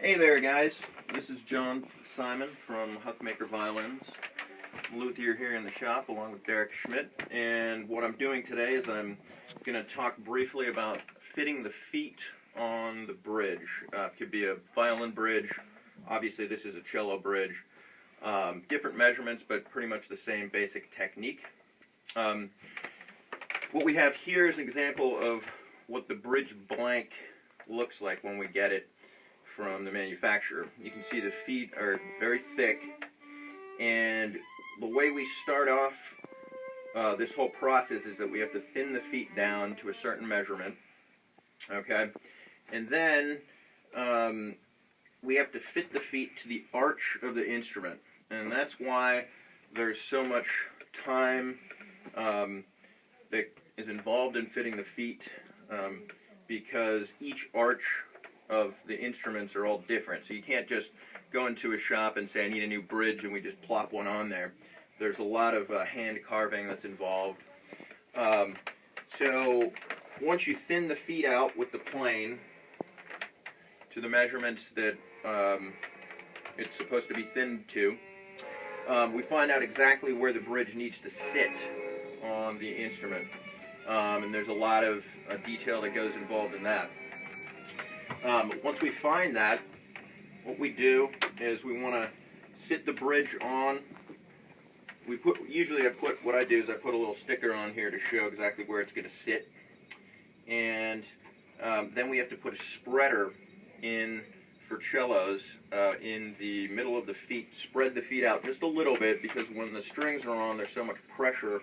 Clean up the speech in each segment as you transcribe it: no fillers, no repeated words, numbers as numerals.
Hey there guys, this is John Simon from Huckmaker Violins. Luthier here in the shop along with Derek Schmidt, and what I'm doing today is I'm going to talk briefly about fitting the feet on the bridge. It could be a violin bridge, obviously this is a cello bridge. Different measurements but pretty much the same basic technique. What we have here is an example of what the bridge blank looks like when we get it from the manufacturer. You can see the feet are very thick, and the way we start off this whole process is that we have to thin the feet down to a certain measurement, okay, and then we have to fit the feet to the arch of the instrument, and that's why there's so much time that is involved in fitting the feet, because each arch of the instruments are all different. So you can't just go into a shop and say I need a new bridge and we just plop one on there. There's a lot of hand carving that's involved. So once you thin the feet out with the plane to the measurements that it's supposed to be thinned to, we find out exactly where the bridge needs to sit on the instrument. And there's a lot of detail that goes involved in that. Once we find that, what we do is we want to sit the bridge on. Usually what I do is I put a little sticker on here to show exactly where it's going to sit, and then we have to put a spreader in for cellos in the middle of the feet. Spread the feet out just a little bit, because when the strings are on, there's so much pressure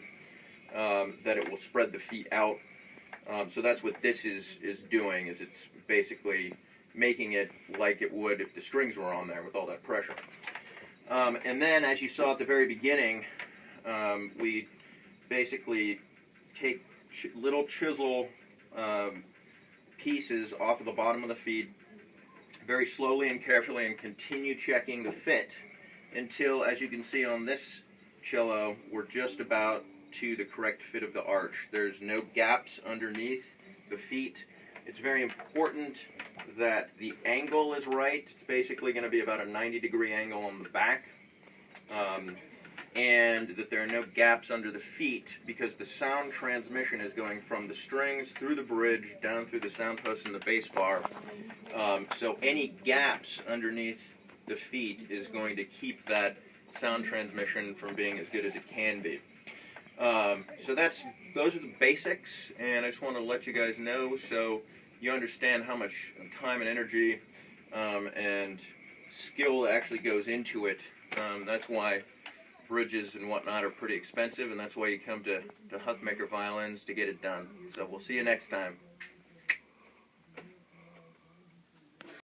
that it will spread the feet out. So that's what this is doing, is it's basically making it like it would if the strings were on there with all that pressure. And then, as you saw at the very beginning, we basically take little chisel pieces off of the bottom of the feet very slowly and carefully, and continue checking the fit until, as you can see on this cello, we're just about to the correct fit of the arch. There's no gaps underneath the feet. It's very important that the angle is right. It's basically going to be about a 90-degree angle on the back, and that there are no gaps under the feet, because the sound transmission is going from the strings through the bridge down through the sound post and the bass bar. So any gaps underneath the feet is going to keep that sound transmission from being as good as it can be. So those are the basics, and I just want to let you guys know so you understand how much time and energy and skill actually goes into it. That's why bridges and whatnot are pretty expensive, and that's why you come to Huckmaker Violins to get it done. So we'll see you next time.